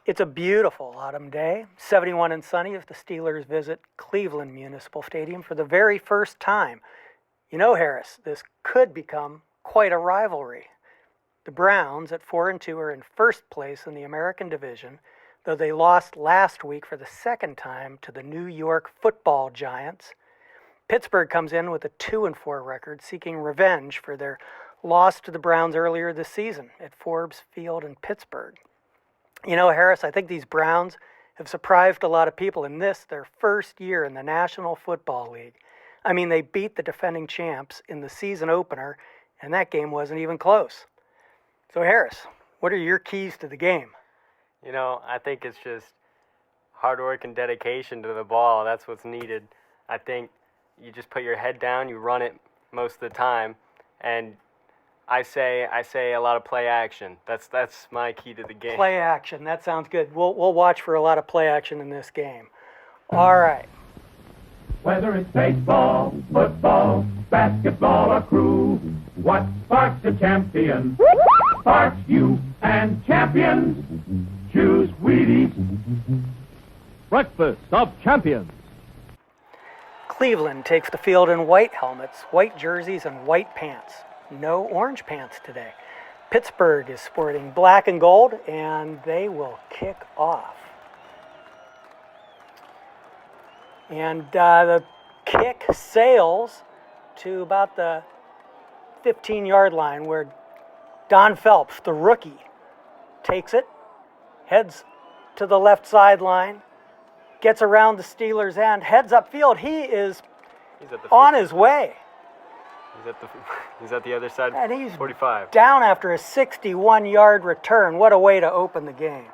It's a beautiful autumn day, 71 and sunny as the Steelers visit Cleveland Municipal Stadium for the very first time. You know, Harris, this could become quite a rivalry. The Browns at 4-2 are in first place in the American Division, though they lost last week for the second time to the New York Football Giants. Pittsburgh comes in with a 2-4 record, seeking revenge for their loss to the Browns earlier this season at Forbes Field in Pittsburgh. You know, Harris, I think these Browns have surprised a lot of people in this, their first year in the National Football League. I mean, they beat the defending champs in the season opener, and that game wasn't even close. So, Harris, what are your keys to the game? You know, I think it's just hard work and dedication to the ball. That's what's needed. I think you just put your head down, you run it most of the time, and I say a lot of play action. That's my key to the game. Play action. That sounds good. We'll watch for a lot of play action in this game. All right. Whether it's baseball, football, basketball, or crew, what sparks a champion sparks you and champions. Choose Wheaties. Breakfast of Champions. Cleveland takes the field in white helmets, white jerseys, and white pants. No orange pants today. Pittsburgh is sporting black and gold, and they will kick off. And the kick sails to about the 15-yard line where Don Phelps, the rookie, takes it, heads to the left sideline, gets around the Steelers' end, heads upfield. He is on his way. He's at the other side. And he's 45. Down after a 61-yard return. What a way to open the game.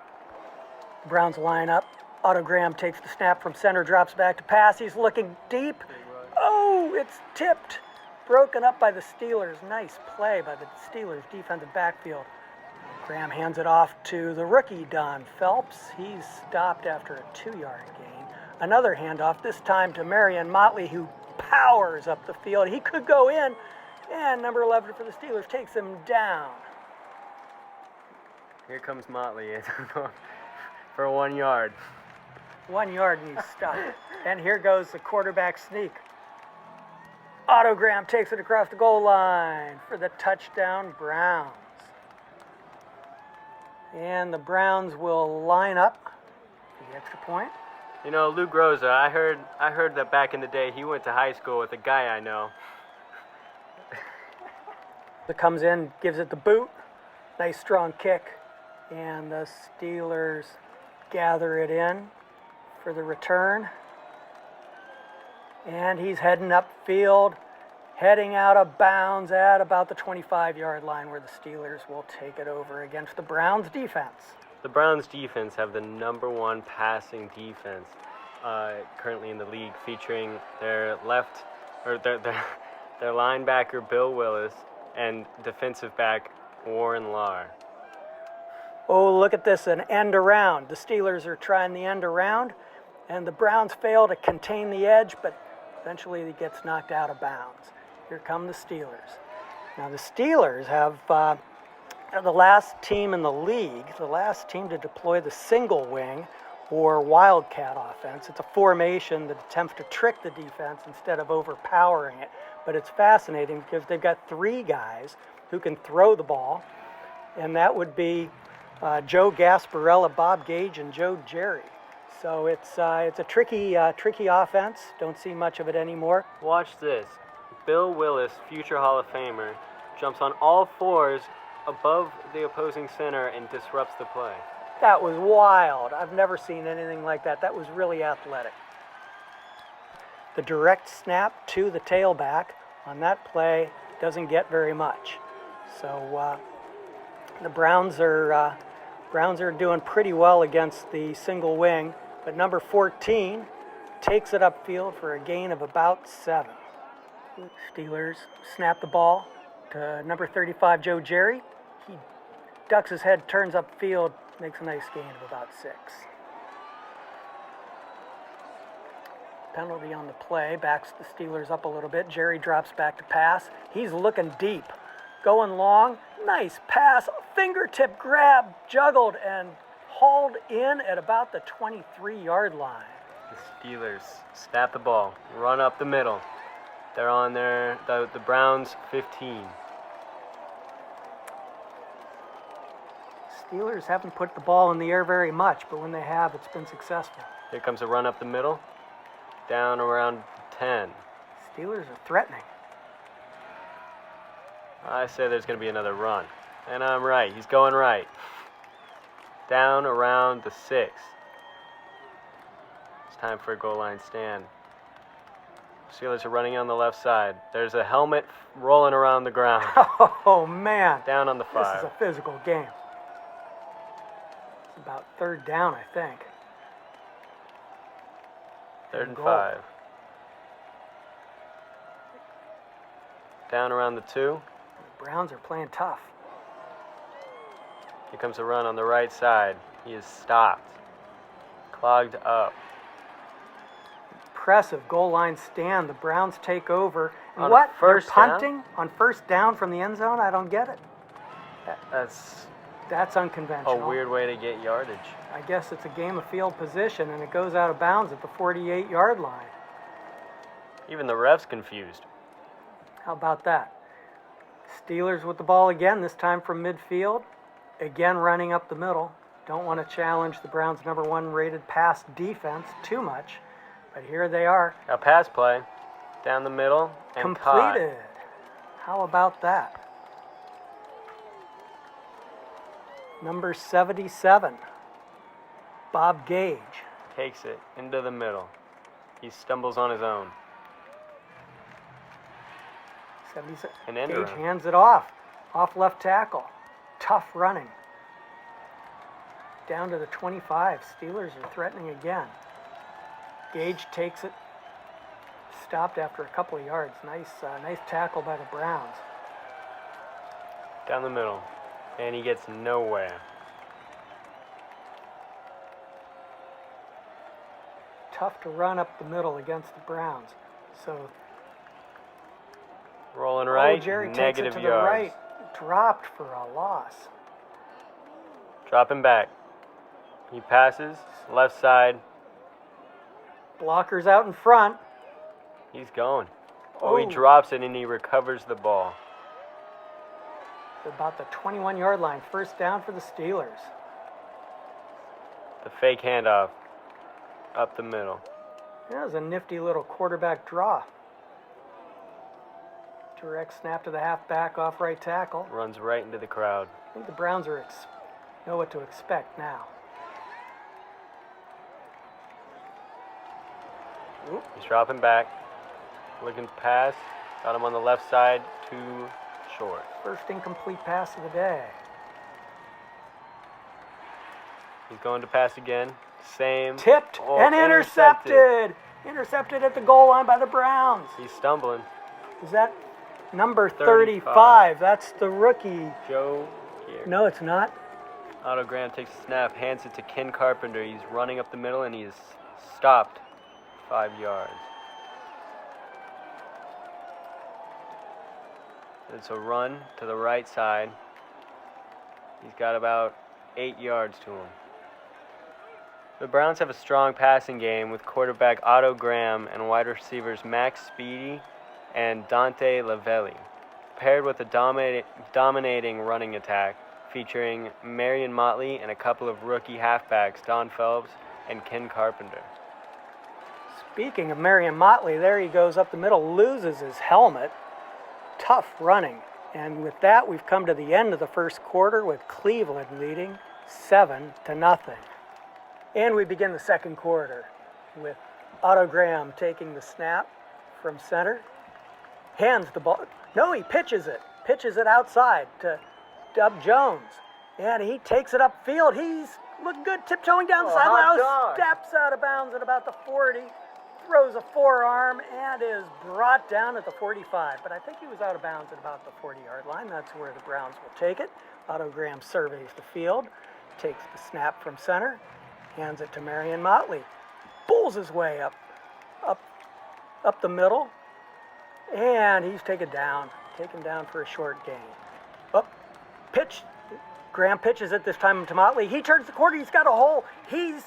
The Browns line up. Otto Graham takes the snap from center, drops back to pass. He's looking deep. Oh, it's tipped. Broken up by the Steelers. Nice play by the Steelers' defensive backfield. Graham hands it off to the rookie, Don Phelps. He's stopped after a 2-yard gain. Another handoff, this time to Marion Motley, who powers up the field. He could go in, and number 11 for the Steelers takes him down. Here comes Motley for 1 yard. 1 yard and he's stopped. And here goes the quarterback sneak. Otto Graham takes it across the goal line for the touchdown Browns. And the Browns will line up for the extra point. You know, Lou Groza, I heard that back in the day he went to high school with a guy I know. It comes in, gives it the boot. Nice strong kick. And the Steelers gather it in for the return. And he's heading upfield, heading out of bounds at about the 25-yard line where the Steelers will take it over against the Browns defense. The Browns defense have the number one passing defense currently in the league, featuring their linebacker Bill Willis and defensive back Warren Lahr. Oh, look at this, an end around. The Steelers are trying the end around, and the Browns fail to contain the edge, but eventually he gets knocked out of bounds. Here come the Steelers. Now the Steelers have the last team in the league, the last team to deploy the single wing or wildcat offense. It's a formation that attempts to trick the defense instead of overpowering it. But it's fascinating because they've got 3 guys who can throw the ball, and that would be Joe Gasparella, Bob Gage, and Joe Jerry. So it's a tricky offense. Don't see much of it anymore. Watch this. Bill Willis, future Hall of Famer, jumps on all fours above the opposing center and disrupts the play. That was wild. I've never seen anything like that. That was really athletic. The direct snap to the tailback on that play doesn't get very much. So the Browns are doing pretty well against the single wing, but number 14 takes it upfield for a gain of about 7. Steelers snap the ball to number 35, Joe Jerry. He ducks his head, turns upfield, makes a nice gain of about 6. Penalty on the play, backs the Steelers up a little bit. Jerry drops back to pass. He's looking deep, going long. Nice pass, fingertip grab, juggled, and hauled in at about the 23-yard line. The Steelers snap the ball, run up the middle. They're on the Browns 15. Steelers haven't put the ball in the air very much, but when they have, it's been successful. Here comes a run up the middle, down around 10. Steelers are threatening. I say there's going to be another run. And I'm right. He's going right. Down around the 6. It's time for a goal line stand. Steelers are running on the left side. There's a helmet rolling around the ground. Oh, man. Down on the 5. This is a physical game. It's about third down, I think. Third and goal. 5. Down around the 2. The Browns are playing tough. Here comes a run on the right side. He is stopped. Clogged up. Impressive goal line stand. The Browns take over. And On what? They're first down? punting on first down from the end zone? I don't get it. That's That's unconventional. a weird way to get yardage. I guess it's a game of field position, and it goes out of bounds at the 48-yard line. Even the ref's confused. How about that? Steelers with the ball again, this time from midfield. Again running up the middle. Don't want to challenge the Browns' number 1 rated pass defense too much. But here they are. A pass play. Down the middle and caught. Completed. How about that? Number 77, Bob Gage. Takes it into the middle. He stumbles on his own. 77. An end Gage around. hands it off left tackle. Tough running. Down to the 25. Steelers are threatening again. Gage takes it. Stopped after a couple of yards. Nice tackle by the Browns. Down the middle. And he gets nowhere. Tough to run up the middle against the Browns. So Rolling right. Jerry Negative takes it to yards. the right. Dropped for a loss. Dropping back. He passes. Left side. Blockers out in front. He's going. Oh, he Oh. drops it and he recovers the ball. About the 21-yard line. First down for the Steelers. The fake handoff. Up the middle. That was a nifty little quarterback draw. Direct snap to the halfback off right tackle. Runs right into the crowd. I think the Browns know what to expect now. Oop. He's dropping back. Looking to pass. Got him on the left side. Too short. First incomplete pass of the day. He's going to pass again. Same. Tipped Oh, and intercepted. Intercepted at the goal line by the Browns. He's stumbling. Is that number 35? 35? That's the rookie. Joe Gear. No, it's not. Otto Graham takes a snap, hands it to Ken Carpenter. He's running up the middle and he is stopped 5 yards. It's a run to the right side. He's got about 8 yards to him. The Browns have a strong passing game with quarterback Otto Graham and wide receivers Max Speedy and Dante Lavelli, paired with a dominating running attack featuring Marion Motley and a couple of rookie halfbacks, Don Phelps and Ken Carpenter. Speaking of Marion Motley, there he goes up the middle, loses his helmet. Tough running. And with that, we've come to the end of the first quarter with Cleveland leading 7-0. And we begin the second quarter with Otto Graham taking the snap from center. Hands the ball. No, he pitches it. Pitches it outside to Dub Jones. And he takes it upfield. He's looking good, tiptoeing down the sideline. Steps out of bounds at about the 40. Throws a forearm and is brought down at the 45. But I think he was out of bounds at about the 40-yard line. That's where the Browns will take it. Otto Graham surveys the field, takes the snap from center, hands it to Marion Motley. Pulls his way up the middle, and he's taken down for a short gain. Up, pitch, Graham pitches it this time to Motley. He turns the corner. He's got a hole. He's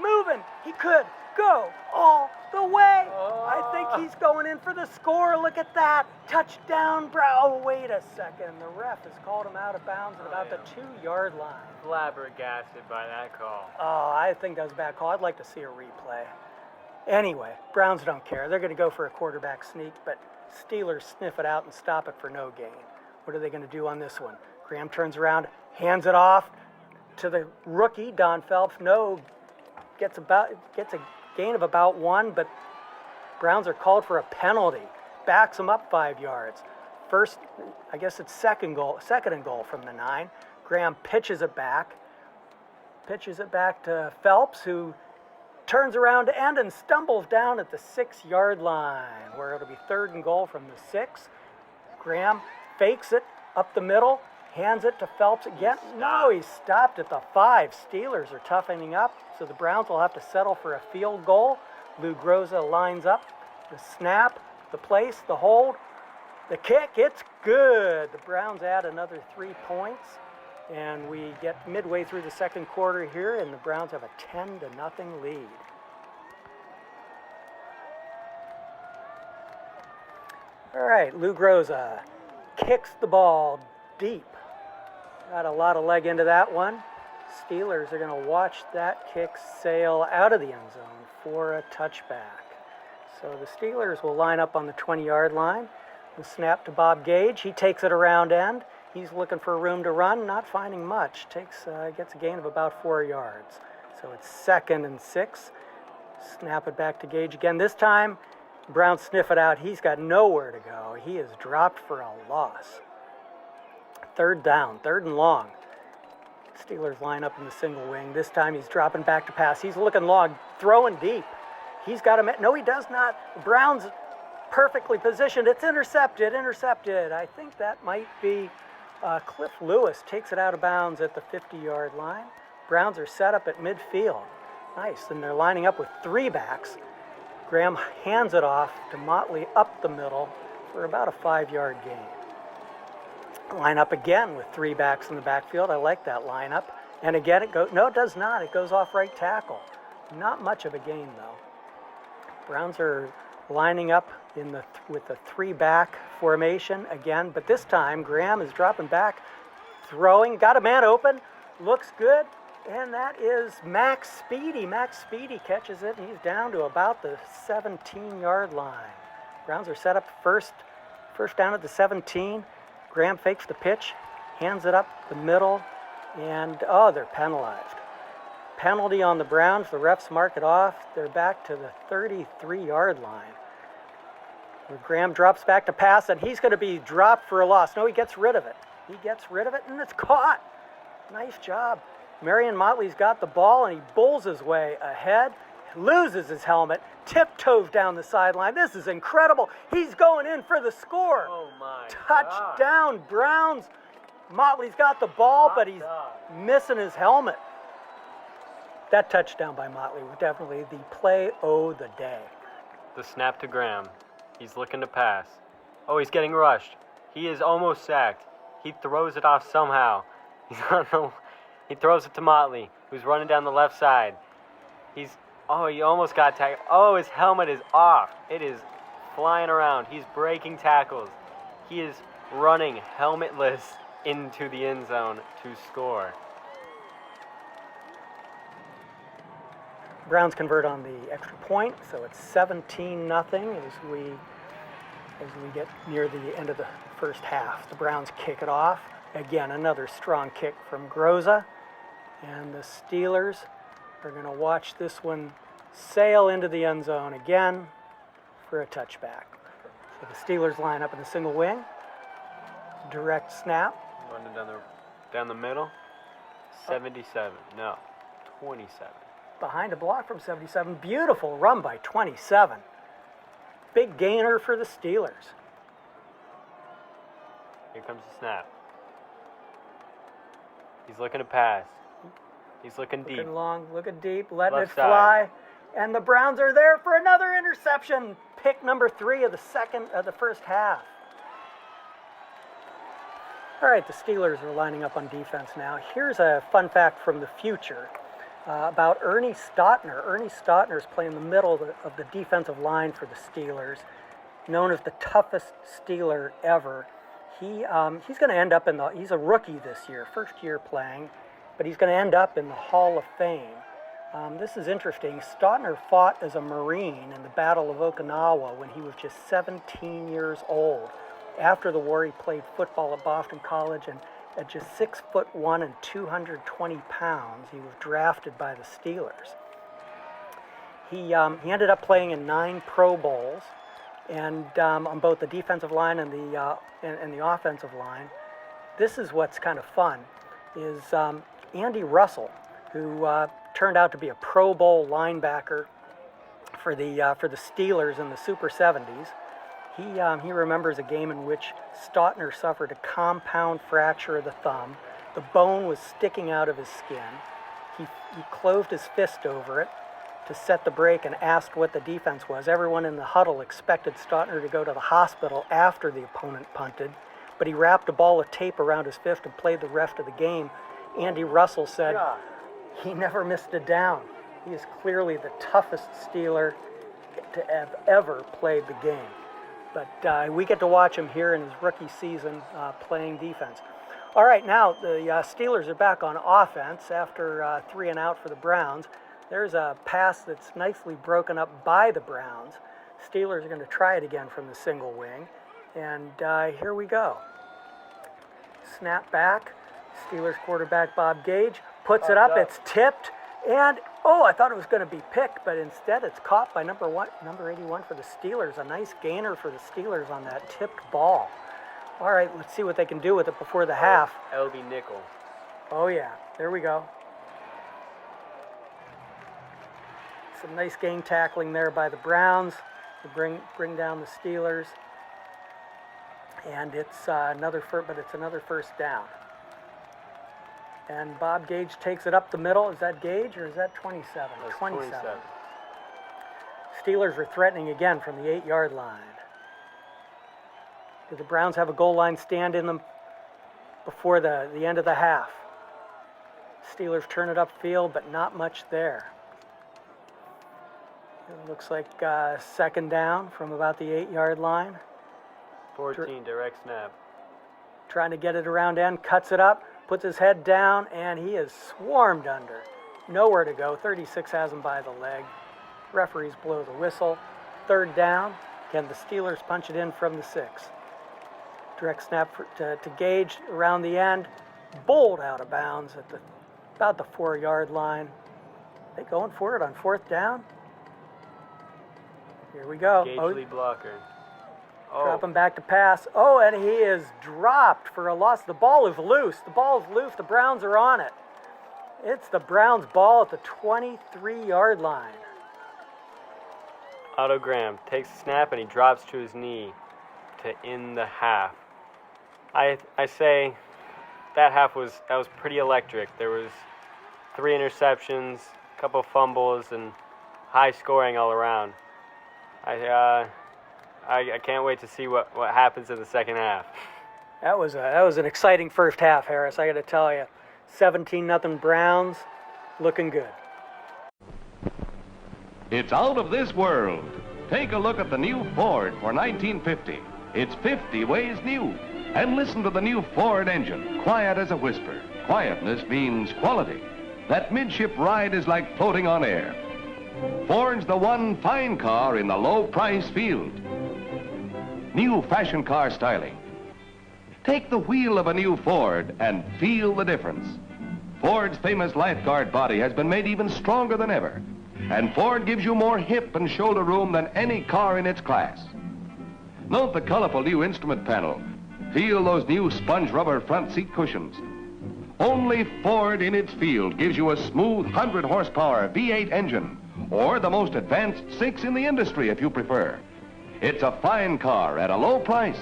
moving. He could go all the way. I think he's going in for the score. Look at that. Touchdown, Oh, wait a second. The ref has called him out of bounds at about the 2-yard line. Flabbergasted by that call. Oh, I think that was a bad call. I'd like to see a replay. Anyway, Browns don't care. They're going to go for a quarterback sneak, but Steelers sniff it out and stop it for no gain. What are they going to do on this one? Graham turns around, hands it off to the rookie, Don Phelps. No, gets a gain of about 1, but Browns are called for a penalty. Backs them up 5 yards. First, I guess it's second and goal from the 9. Graham pitches it back to Phelps, who turns around to end and stumbles down at the 6-yard line, where it'll be 3rd and goal from the 6. Graham fakes it up the middle, hands it to Phelps again. No, he stopped at the 5. Steelers are toughening up, so the Browns will have to settle for a field goal. Lou Groza lines up. The snap, the place, the hold, the kick, it's good. The Browns add another 3 points, and we get midway through the second quarter here, and the Browns have a 10-0 lead. All right, Lou Groza kicks the ball deep. Got a lot of leg into that one. Steelers are going to watch that kick sail out of the end zone for a touchback. So the Steelers will line up on the 20-yard line. The snap to Bob Gage. He takes it around end. He's looking for room to run, not finding much. Gets a gain of about 4 yards. So it's 2nd and 6. Snap it back to Gage again. This time, Browns sniff it out. He's got nowhere to go. He is dropped for a loss. 3rd down, 3rd and long. Steelers line up in the single wing. This time he's dropping back to pass. He's looking long, throwing deep. He's got him. No, he does not. The Browns perfectly positioned. It's intercepted. I think that might be Cliff Lewis takes it out of bounds at the 50-yard line. Browns are set up at midfield. Nice. And they're lining up with 3 backs. Graham hands it off to Motley up the middle for about a 5-yard gain. Line up again with 3 backs in the backfield. I like that lineup. And again, it does not. It goes off right tackle. Not much of a gain, though. Browns are lining up with the 3-back formation again, but this time Graham is dropping back, throwing, got a man open, looks good, and that is Max Speedy. Max Speedy catches it, and he's down to about the 17-yard line. Browns are set up first down at the 17. Graham fakes the pitch, hands it up the middle, and they're penalized. Penalty on the Browns. The refs mark it off. They're back to the 33-yard line. Where Graham drops back to pass, and he's going to be dropped for a loss. No, he gets rid of it. And it's caught. Nice job. Marion Motley's got the ball, and he bowls his way ahead, loses his helmet, tiptoes down the sideline. This is incredible. He's going in for the score. Oh, my Touchdown, Browns. Motley's got the ball, but he's missing his helmet. That touchdown by Motley was definitely the play of the day. The snap to Graham. He's looking to pass. Oh, he's getting rushed. He is almost sacked. He throws it off somehow. He throws it to Motley, who's running down the left side. He almost got tackled. Oh, his helmet is off. It is flying around. He's breaking tackles. He is running helmetless into the end zone to score. Browns convert on the extra point, so it's 17-0 as we get near the end of the first half. The Browns kick it off. Again, another strong kick from Groza. And the Steelers are going to watch this one sail into the end zone again for a touchback. So the Steelers line up in the single wing. Direct snap. Running down the middle. 77. No, 27. Behind a block from 77. Beautiful run by 27. Big gainer for the Steelers. Here comes the snap. He's looking to pass. He's looking deep. Looking long, looking deep, letting Left it fly. And the Browns are there for another interception. Pick number 3 of the first half. All right, the Steelers are lining up on defense now. Here's a fun fact from the future about Ernie Stautner. Ernie Stautner is playing the middle of the defensive line for the Steelers, known as the toughest Steeler ever. He's going to end up he's a rookie this year, first year playing, but he's going to end up in the Hall of Fame. This is interesting. Stautner fought as a Marine in the Battle of Okinawa when he was just 17 years old. After the war, he played football at Boston College, and at just 6'1" and 220 pounds, he was drafted by the Steelers. He ended up playing in 9 Pro Bowls, and on both the defensive line and the offensive line. This is what's kind of fun, is Andy Russell, who turned out to be a Pro Bowl linebacker for the Steelers in the Super 70s. He remembers a game in which Stautner suffered a compound fracture of the thumb. The bone was sticking out of his skin. He closed his fist over it to set the break and asked what the defense was. Everyone in the huddle expected Stautner to go to the hospital after the opponent punted, but he wrapped a ball of tape around his fist and played the rest of the game. Andy Russell said he never missed a down. He is clearly the toughest Steeler to have ever played the game. But we get to watch him here in his rookie season playing defense. All right, now the Steelers are back on offense after 3 and out for the Browns. There's a pass that's nicely broken up by the Browns. Steelers are going to try it again from the single wing. And here we go. Snap back. Steelers quarterback Bob Gage puts it up. It's tipped. And, I thought it was going to be picked, but instead it's caught by number 81 for the Steelers. A nice gainer for the Steelers on that tipped ball. All right, let's see what they can do with it before the half. L.B. Nickel. Oh, yeah. There we go. Some nice game tackling there by the Browns to bring down the Steelers. And it's another first down. And Bob Gage takes it up the middle. Is that Gage or is that 27? That's 27. Steelers are threatening again from the 8-yard line. Do the Browns have a goal line stand in them before the end of the half? Steelers turn it upfield, but not much there. It looks like second down from about the 8-yard line. 14, direct snap. Trying to get it around end, cuts it up, puts his head down, and he is swarmed under. Nowhere to go. 36 has him by the leg. Referees blow the whistle. Third down. Can the Steelers punch it in from the 6? Direct snap to Gage around the end. Bowled out of bounds at about the 4-yard line. They going for it on fourth down? Here we go. Gage lead blocker. Drop him back to pass. And he is dropped for a loss. The ball is loose. The Browns are on it. It's the Browns' ball at the 23-yard line. Otto Graham takes a snap and he drops to his knee to end the half. I say that half was pretty electric. There was 3 interceptions, a couple fumbles, and high scoring all around. I can't wait to see what happens in the second half. That was an exciting first half, Harris. I got to tell you, 17-0 Browns, looking good. It's out of this world. Take a look at the new Ford for 1950. It's 50 ways new. And listen to the new Ford engine, quiet as a whisper. Quietness means quality. That midship ride is like floating on air. Ford's the one fine car in the low-price field. New fashion car styling. Take the wheel of a new Ford and feel the difference. Ford's famous lifeguard body has been made even stronger than ever. And Ford gives you more hip and shoulder room than any car in its class. Note the colorful new instrument panel. Feel those new sponge rubber front seat cushions. Only Ford in its field gives you a smooth 100 horsepower V8 engine, or the most advanced 6 in the industry if you prefer. It's a fine car at a low price.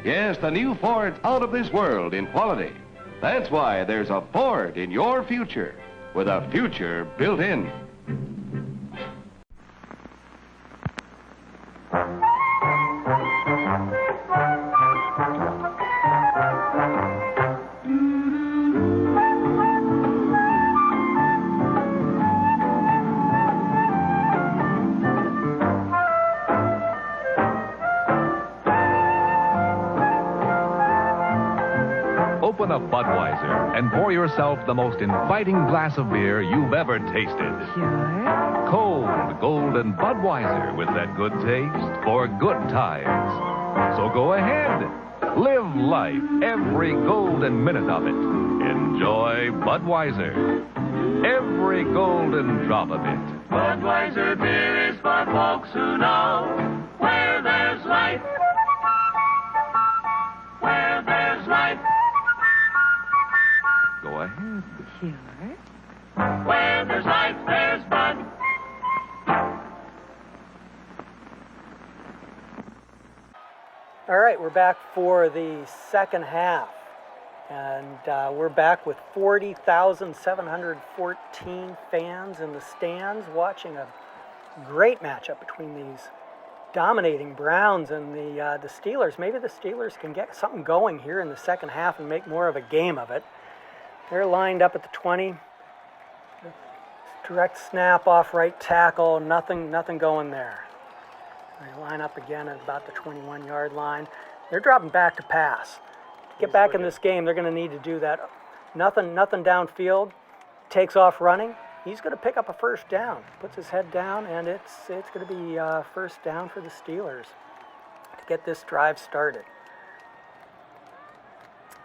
Yes, the new Ford's out of this world in quality. That's why there's a Ford in your future, with a future built in. Open a Budweiser and pour yourself the most inviting glass of beer you've ever tasted. Sure. Cold, golden Budweiser with that good taste for good times. So go ahead. Live life, every golden minute of it. Enjoy Budweiser. Every golden drop of it. Budweiser beer is for folks who know where there's life. Where there's life. Go ahead. Sure. Where there's life, there's Bud. All right, we're back for the second half. And we're back with 40,714 fans in the stands watching a great matchup between these dominating Browns and the Steelers. Maybe the Steelers can get something going here in the second half and make more of a game of it. They're lined up at the 20. Direct snap off right tackle, nothing going there. They line up again at about the 21-yard line. They're dropping back to pass. To get back in this game, they're going to need to do that. Nothing downfield. Takes off running. He's going to pick up a first down. Puts his head down, and it's going to be first down for the Steelers to get this drive started.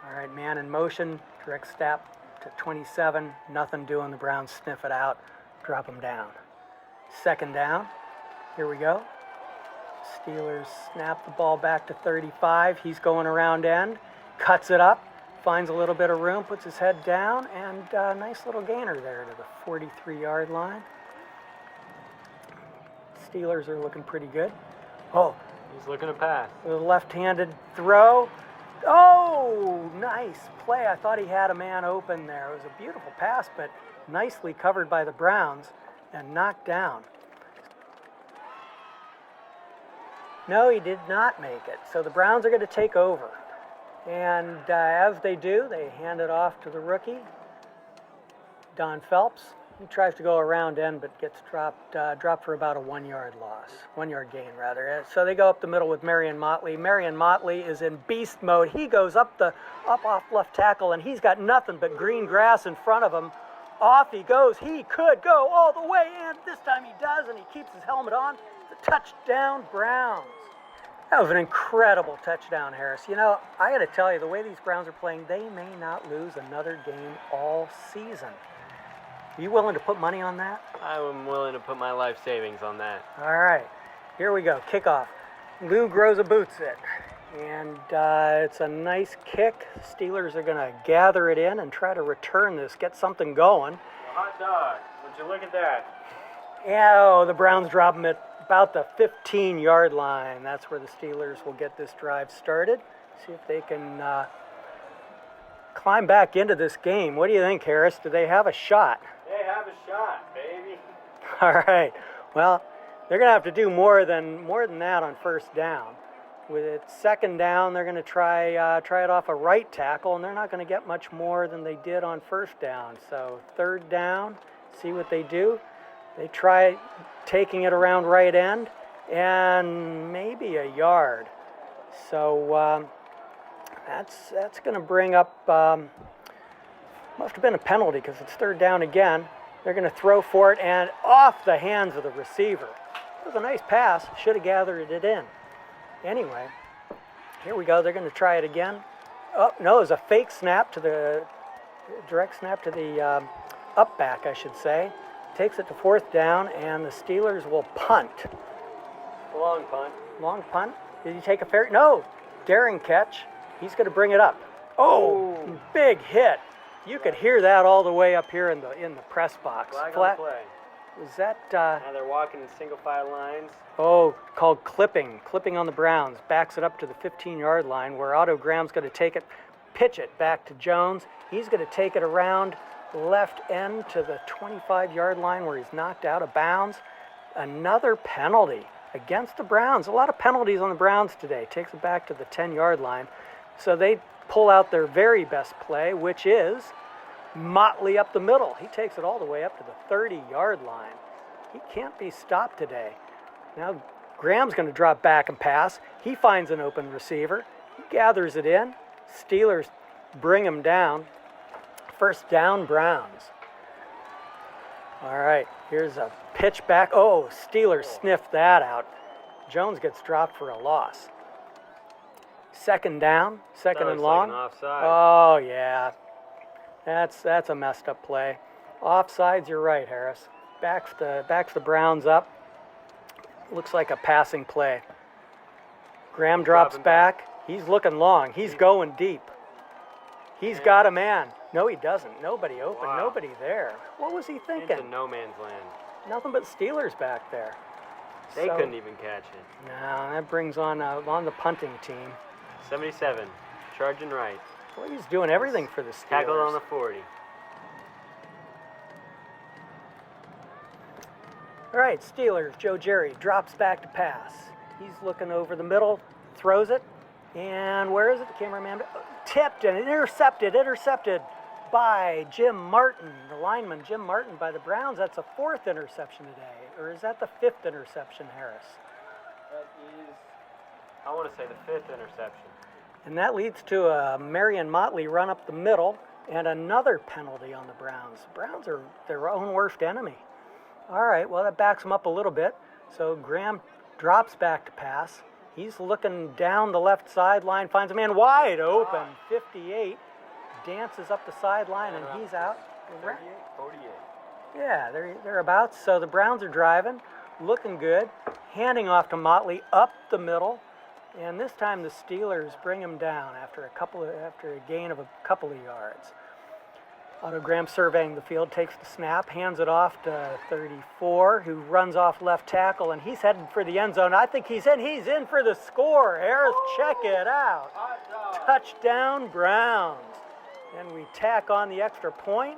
All right, man in motion. Direct snap to 27. Nothing doing. The Browns sniff it out. Drop him down. Second down. Here we go. Steelers snap the ball back to 35. He's going around end, cuts it up, finds a little bit of room, puts his head down, and a nice little gainer there to the 43-yard line. Steelers are looking pretty good. Oh, He's looking to pass. the left-handed throw. Oh, nice play. I thought he had a man open there. It was a beautiful pass, but nicely covered by the Browns and knocked down. No, he did not make it. So the Browns are going to take over. And as they do, they hand it off to the rookie, Don Phelps. He tries to go around end, but gets dropped for about a 1-yard loss, 1-yard gain rather. So they go up the middle with Marion Motley. Marion Motley is in beast mode. He goes up off left tackle, and he's got nothing but green grass in front of him. Off he goes. He could go all the way, and this time he does, and he keeps his helmet on. The touchdown, Browns. That was an incredible touchdown, Harris. You know, I got to tell you, the way these Browns are playing, they may not lose another game all season. Are you willing to put money on that? I am willing to put my life savings on that. All right, here we go. Kickoff. Lou Groza boots it, and it's a nice kick. Steelers are going to gather it in and try to return this, get something going. Hot dog. Would you look at that? Yeah, oh, the Browns drop them at about the 15-yard line. That's where the Steelers will get this drive started. See if they can climb back into this game. What do you think, Harris? Do they have a shot? They have a shot, baby. All right. Well, they're going to have to do more than that on first down. With it second down, they're going to try it off a right tackle, and they're not going to get much more than they did on first down. So third down, see what they do. They try taking it around right end, and maybe a yard. So that's going to bring up, must have been a penalty because it's third down again. They're going to throw for it, and off the hands of the receiver. It was a nice pass. Should have gathered it in. Anyway, here we go. They're going to try it again. Oh, no, it was a fake snap to the, direct snap to the up back, I should say. Takes it to fourth down, and the Steelers will punt. Long punt. Long punt. Did he take a fair? No. Daring catch. He's going to bring it up. Oh, big hit. You could hear that all the way up here in the press box. Flag on the play. Was that? Now they're walking in single file lines. Oh, called clipping. Clipping on the Browns. Backs it up to the 15-yard line where Otto Graham's going to take it, pitch it back to Jones. He's going to take it around left end to the 25-yard line where he's knocked out of bounds. Another penalty against the Browns. A lot of penalties on the Browns today. Takes it back to the 10-yard line. So they pull out their very best play, which is Motley up the middle. He takes it all the way up to the 30-yard line. He can't be stopped today. Now Graham's going to drop back and pass. He finds an open receiver. He gathers it in. Steelers bring him down. First down, Browns. All right, here's a pitch back. Oh, Steelers sniffed that out. Jones gets dropped for a loss. Second down, second That and looks like long. an offside. Oh yeah, that's a messed up play. Offsides, you're right, Harris. Backs the Browns up. Looks like a passing play. Graham drops Dropping back. He's looking long. He's going deep. He's got a man. No, he doesn't. Nobody open. Wow. Nobody there. What was he Into thinking? no man's land. Nothing but Steelers back there. They So- couldn't even catch it. No, that brings on the punting team. 77, charging right. Well, he's doing everything for the Steelers. Tackled on the 40. All right, Steelers. Joe Jerry drops back to pass. He's looking over the middle, throws it, and where is it? The cameraman tipped and intercepted by Jim Martin, the lineman Jim Martin by the Browns. That's a fourth interception today, or is that the fifth interception, Harris? That is, I want to say the 5th interception. And that leads to a Marion Motley run up the middle and another penalty on the Browns. The Browns are their own worst enemy. All right, well, that backs them up a little bit. So Graham drops back to pass. He's looking down the left sideline, finds a man wide open, 58, dances up the sideline, and he's out. 38, 48. Yeah, thereabouts. So the Browns are driving, looking good, handing off to Motley up the middle, and this time the Steelers bring him down after a gain of a couple of yards. Otto Graham surveying the field, takes the snap, hands it off to 34, who runs off left tackle, and he's headed for the end zone. I think he's in. He's in for the score. Harris, check it out. Touchdown, Browns. And we tack on the extra point,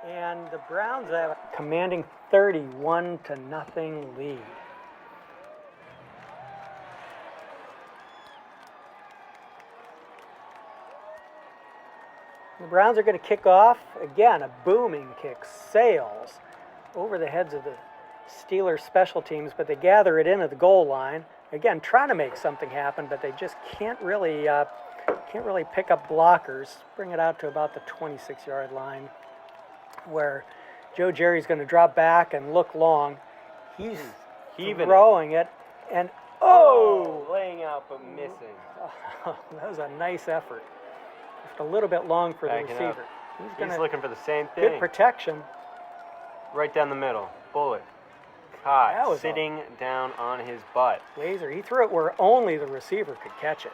and the Browns have a commanding 31-0 lead. The Browns are going to kick off. Again, a booming kick sails over the heads of the Steelers special teams, but they gather it in at the goal line. Again, trying to make something happen, but they just can't really pick up blockers. Bring it out to about the 26-yard line, where Joe Jerry's going to drop back and look long. He's Heaving throwing it, and oh! Laying out but missing. That was a nice effort. Just a little bit long for the Backing up. receiver. He's He's gonna looking for the same good thing. protection. Right down the middle. Bullet. That Caught. was Sitting down on his butt. Laser. He threw it where only the receiver could catch it.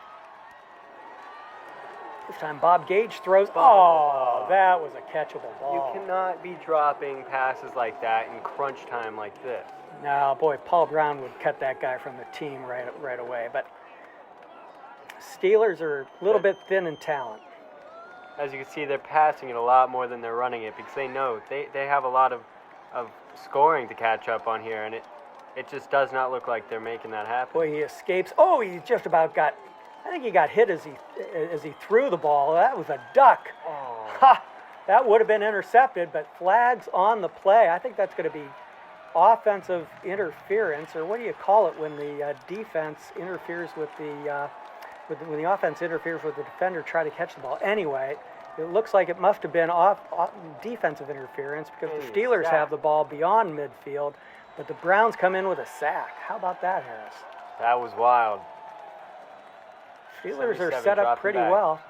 This time Bob Gage throws. Oh, that was a catchable ball. You cannot be dropping passes like that in crunch time like this. No, boy, Paul Brown would cut that guy from the team right away. But Steelers are a little bit thin in talent. As you can see, they're passing it a lot more than they're running it because they know they have a lot of scoring to catch up on here, and it just does not look like they're making that happen. Boy, he escapes. Oh, he just about got. I think he got hit as he threw the ball. That was a duck. Oh. Ha! That would have been intercepted, but flags on the play. I think that's going to be offensive interference, or what do you call it when the defense interferes with the when the offense interferes with the defender trying to catch the ball. Anyway, it looks like it must have been off defensive interference because the Steelers sack. have the ball beyond midfield, but the Browns come in with a sack. How about that, Harris? That was wild. Steelers are 77 set up dropping pretty back. well.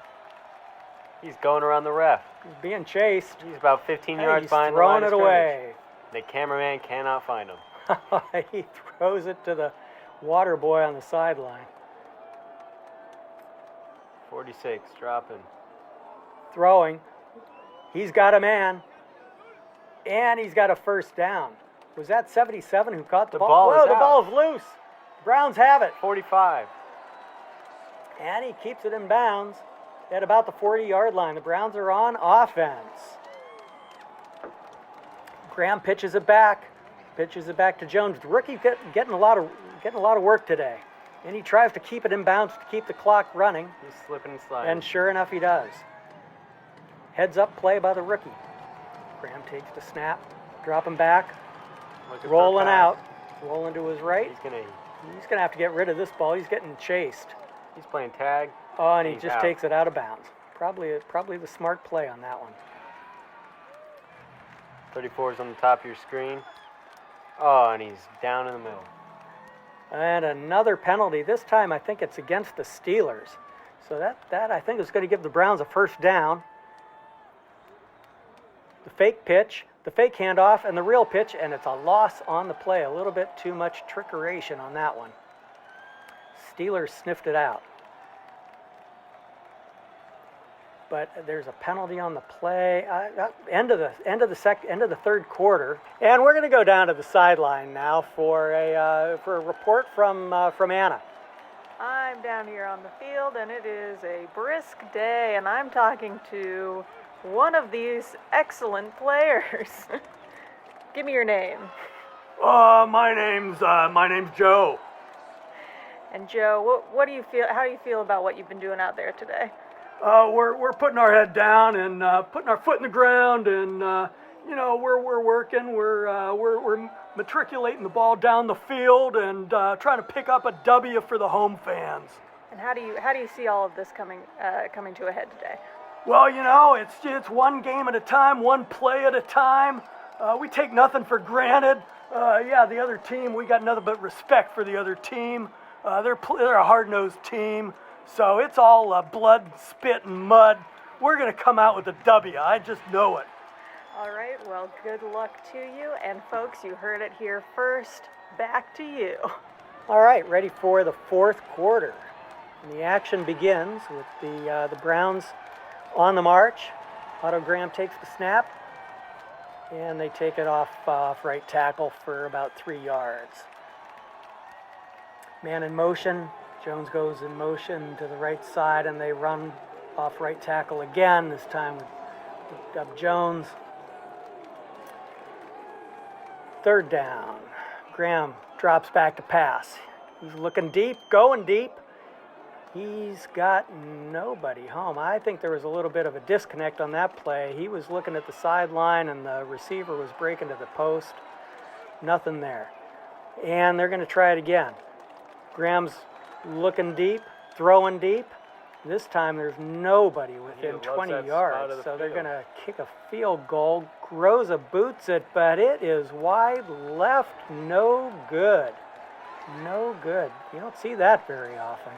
He's going around the ref. He's being chased. He's about 15 Hey, yards he's behind the line throwing of it scrimmage. away. The cameraman cannot find him. He throws it to the water boy on the sideline. 46, dropping. Throwing. He's got a man. And he's got a first down. Was that 77 who caught the The ball? ball Whoa, is the out. ball's loose. Browns have it. 45. And he keeps it in bounds at about the 40-yard line. The Browns are on offense. Graham pitches it back. Pitches it back to Jones. The rookie getting a lot of work today. And he tries to keep it in bounds to keep the clock running. He's slipping and sliding. And sure enough, he does. Heads up play by the rookie. Graham takes the snap, dropping back, Looking for a rolling pass. out, rolling to his right. He's gonna have to get rid of this ball. He's getting chased. He's playing tag. Oh, and he He's just out. takes it out of bounds. Probably the smart play on that one. 34 is on the top of your screen. Oh, and he's down in the middle. And another penalty. This time I think it's against the Steelers. So that I think is going to give the Browns a first down. The fake pitch, the fake handoff, and the real pitch, and it's a loss on the play. A little bit too much trickeration on that one. Steelers sniffed it out. But there's a penalty on the play. End of the third quarter, and we're going to go down to the sideline now for a report from Anna. I'm down here on the field, and it is a brisk day, and I'm talking to one of these excellent players. Give me your name. My name's Joe. And Joe, what do you feel? How do you feel about what you've been doing out there today? We're putting our head down and putting our foot in the ground, and we're working. We're matriculating the ball down the field and trying to pick up a W for the home fans. And how do you see all of this coming to a head today? Well, it's one game at a time, one play at a time. We take nothing for granted. The other team, we got nothing but respect for the other team. They're a hard-nosed team. So it's all blood, spit, and mud. We're going to come out with a W. I just know it. All right, well, good luck to you. And folks, you heard it here first. Back to you. All right, ready for the fourth quarter. And the action begins with the Browns on the march. Otto Graham takes the snap, and they take it off right tackle for about 3 yards. Man in motion. Jones goes in motion to the right side, and they run off right tackle again, this time with Jones. Third down. Graham drops back to pass. He's looking deep, going deep. He's got nobody home. I think there was a little bit of a disconnect on that play. He was looking at the sideline, and the receiver was breaking to the post. Nothing there. And they're going to try it again. Graham's looking deep, throwing deep. This time there's nobody within 20 yards, so they're going to kick a field goal. Groza boots it, but it is wide left. No good. No good. You don't see that very often.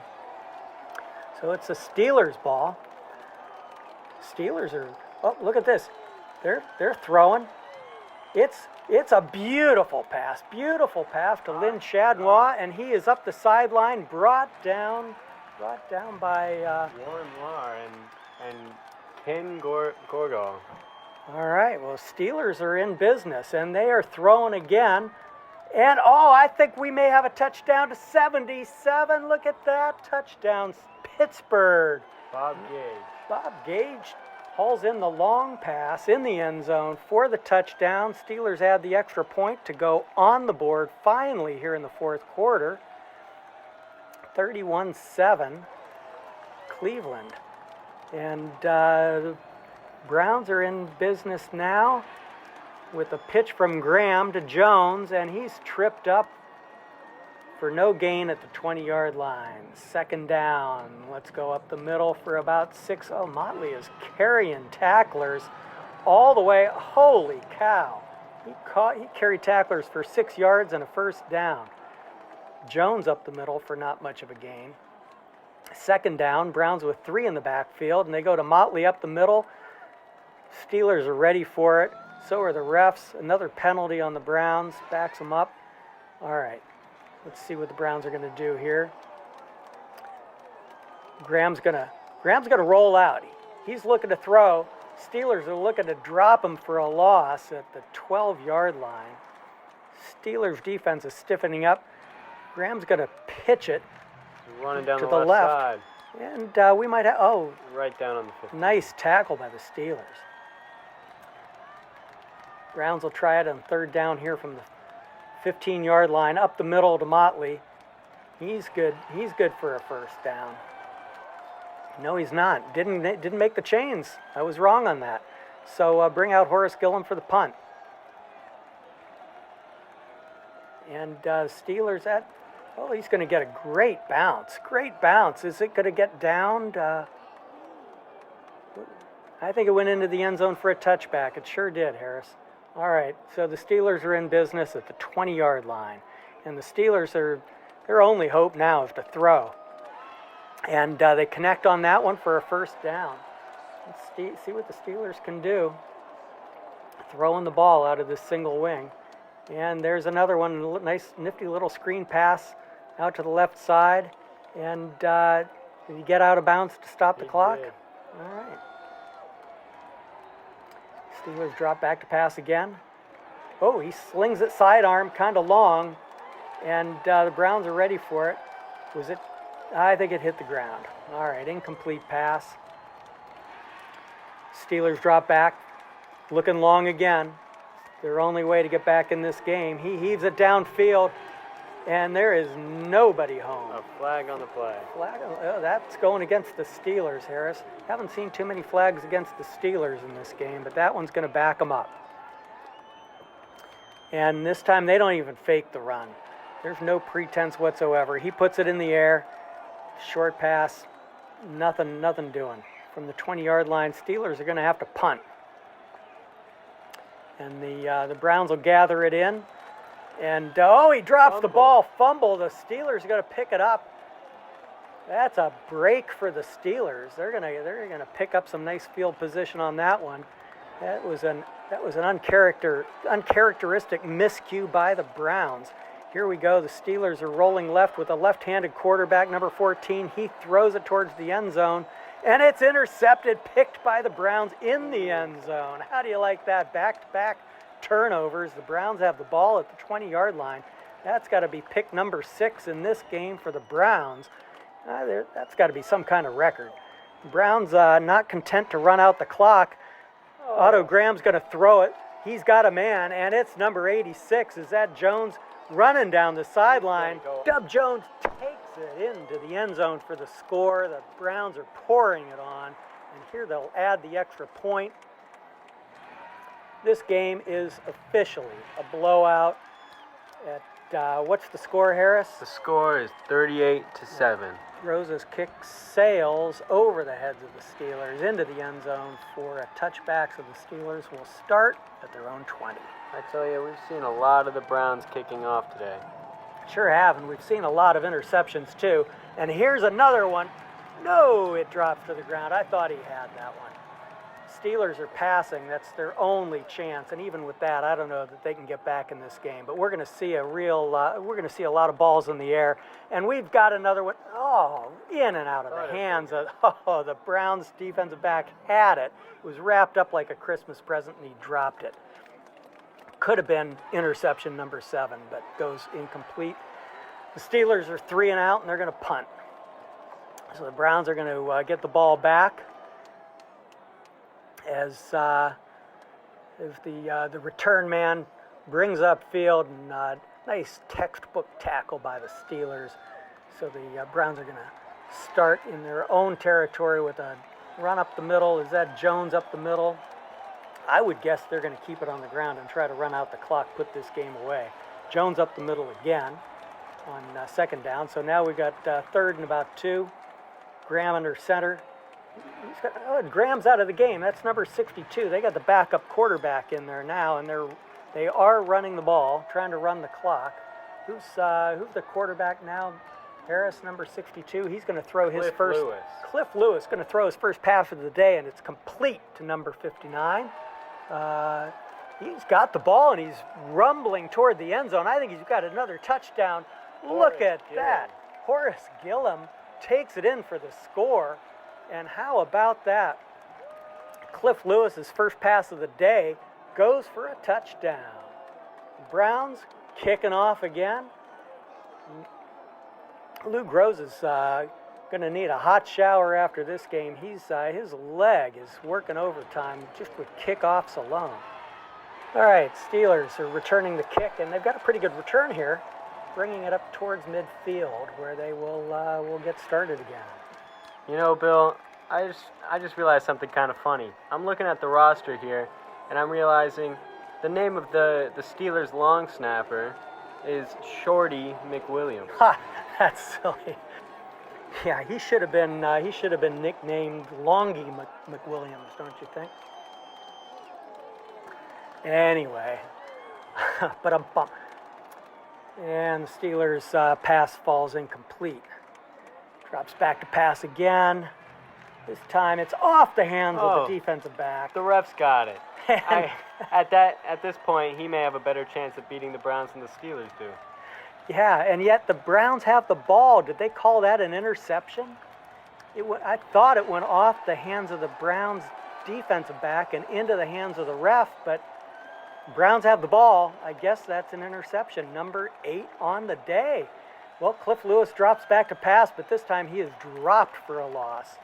So it's a Steelers ball. Steelers are, oh, look at this. They're throwing. It's a beautiful pass to Lynn Shadnois, and he is up the sideline, brought down by Warren Lahr and Ken Gorgo. All right, well, Steelers are in business, and they are throwing again. And, I think we may have a touchdown to 77. Look at that touchdown, Pittsburgh. Bob Gage. Bob Gage hauls in the long pass in the end zone for the touchdown. Steelers add the extra point to go on the board finally here in the fourth quarter. 31-7, Cleveland. And the Browns are in business now with a pitch from Graham to Jones, and he's tripped up for no gain at the 20-yard line. Second down. Let's go up the middle for about 6. Oh, Motley is carrying tacklers all the way. Holy cow. He carried tacklers for 6 yards and a first down. Jones up the middle for not much of a gain. Second down. Browns with 3 in the backfield, and they go to Motley up the middle. Steelers are ready for it. So are the refs. Another penalty on the Browns. Backs them up. All right. Let's see what the Browns are going to do here. Graham's gonna roll out. He's looking to throw. Steelers are looking to drop him for a loss at the 12-yard line. Steelers defense is stiffening up. Graham's going to pitch it He's running down to the the left left. side. And we might have, Right down on the 50. nice tackle by the Steelers. Browns will try it on third down here from the 15-yard line, up the middle to Motley. He's good. He's good for a first down. No, he's not. Didn't make the chains. I was wrong on that. So bring out Horace Gillum for the punt. And Steelers at, he's going to get a great bounce. Great bounce. Is it going to get downed? I think it went into the end zone for a touchback. It sure did, Harris. All right, so the Steelers are in business at the 20-yard line. And the Steelers are, their only hope now is to throw. And they connect on that one for a first down. Let's see what the Steelers can do. Throwing the ball out of this single wing. And there's another one, a nice, nifty little screen pass out to the left side. And did he get out of bounds to stop the clock? did. All right. Steelers drop back to pass again. Oh, he slings it sidearm, kind of long. And the Browns are ready for it. Was it? I think it hit the ground. All right, incomplete pass. Steelers drop back, looking long again. Their only way to get back in this game. He heaves it downfield, and there is nobody home. A flag on the play. Flag, that's going against the Steelers, Harris. Haven't seen too many flags against the Steelers in this game, but that one's going to back them up. And this time they don't even fake the run. There's no pretense whatsoever. He puts it in the air, short pass, nothing doing. From the 20-yard line, Steelers are going to have to punt. And the Browns will gather it in. And, he drops the ball, fumble. The Steelers are going to pick it up. That's a break for the Steelers. They're gonna pick up some nice field position on that one. That was an uncharacteristic miscue by the Browns. Here we go. The Steelers are rolling left with a left-handed quarterback, number 14. He throws it towards the end zone, and it's intercepted, picked by the Browns in the end zone. How do you like that? Back-to-back turnovers. The Browns have the ball at the 20-yard line. That's got to be pick number 6 in this game for the Browns. That's got to be some kind of record. The Browns not content to run out the clock. Otto Graham's going to throw it. He's got a man, and it's number 86. Is that Jones running down the sideline? Dub Jones takes it into the end zone for the score. The Browns are pouring it on, and here they'll add the extra point. This game is officially a blowout. What's the score, Harris? The score is 38-7. Rosa's kick sails over the heads of the Steelers into the end zone for a touchback, so the Steelers will start at their own 20. I tell you, we've seen a lot of the Browns kicking off today. Sure have, and we've seen a lot of interceptions too. And here's another one. No, it drops to the ground. I thought he had that one. Steelers are passing. That's their only chance, and even with that, I don't know that they can get back in this game. But we're going to see a lot of balls in the air, and we've got another one. Oh, in and out of the hands of the Browns defensive back had it. It was wrapped up like a Christmas present, and he dropped it. Could have been interception number 7, but goes incomplete. The Steelers are 3 and out, and they're going to punt. So the Browns are going to get the ball back. As if the return man brings up field, and nice textbook tackle by the Steelers. So the Browns are going to start in their own territory with a run up the middle. Is that Jones up the middle? I would guess they're going to keep it on the ground and try to run out the clock, put this game away. Jones up the middle again on second down. So now we've got third and about 2. Graham under center. Graham's out of the game. That's number 62. They got the backup quarterback in there now, and they are running the ball, trying to run the clock. Who's the quarterback now? Harris, number 62. He's going to throw his first. Lewis. Cliff Lewis going to throw his first pass of the day, and it's complete to number 59. He's got the ball, and he's rumbling toward the end zone. I think he's got another touchdown. Look at that. Horace Gillum takes it in for the score. And how about that? Cliff Lewis's first pass of the day goes for a touchdown. Browns kicking off again. Lou Gross is going to need a hot shower after this game. His leg is working overtime just with kickoffs alone. All right, Steelers are returning the kick, and they've got a pretty good return here, bringing it up towards midfield where they will get started again. You know, Bill, I just realized something kind of funny. I'm looking at the roster here, and I'm realizing the name of the Steelers long snapper is Shorty McWilliams. Ha! That's silly. Yeah, he should have been nicknamed Longy McWilliams, don't you think? Anyway, but and the Steelers' pass falls incomplete. Drops back to pass again. This time it's off the hands of the defensive back. The ref's got it. At this point, he may have a better chance of beating the Browns than the Steelers do. Yeah, and yet the Browns have the ball. Did they call that an interception? I thought it went off the hands of the Browns defensive back and into the hands of the ref, but Browns have the ball. I guess that's an interception. Number 8 on the day. Well, Cliff Lewis drops back to pass, but this time he is dropped for a loss.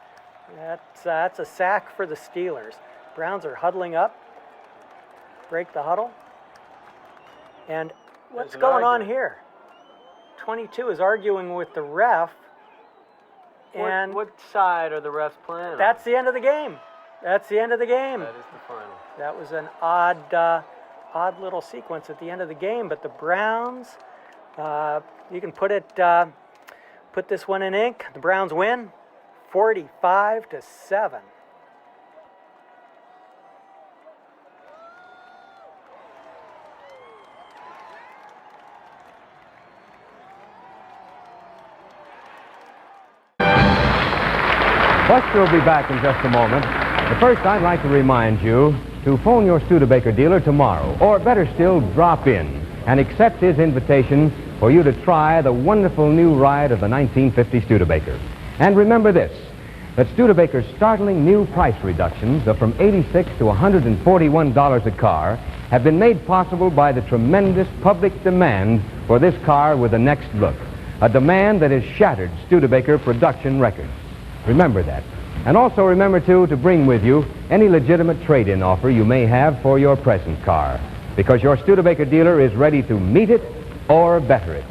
That's a sack for the Steelers. Browns are huddling up. Break the huddle. And what's going on here? 22 is arguing with the ref. And what side are the refs playing on? that's the end of the game. That's the end of the game. That is the final. That was an odd little sequence at the end of the game. But the Browns, you can put this one in ink. The Browns win 45-7. Buster will be back in just a moment. But first, I'd like to remind you to phone your Studebaker dealer tomorrow, or better still, drop in and accept his invitation for you to try the wonderful new ride of the 1950 Studebaker. And remember this, that Studebaker's startling new price reductions of from $86 to $141 a car have been made possible by the tremendous public demand for this car with the next look, a demand that has shattered Studebaker production records. Remember that. And also remember, too, to bring with you any legitimate trade-in offer you may have for your present car, because your Studebaker dealer is ready to meet it or better it.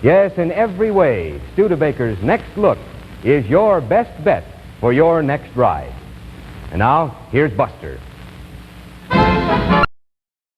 Yes, in every way, Studebaker's next look is your best bet for your next ride. And now, here's Buster.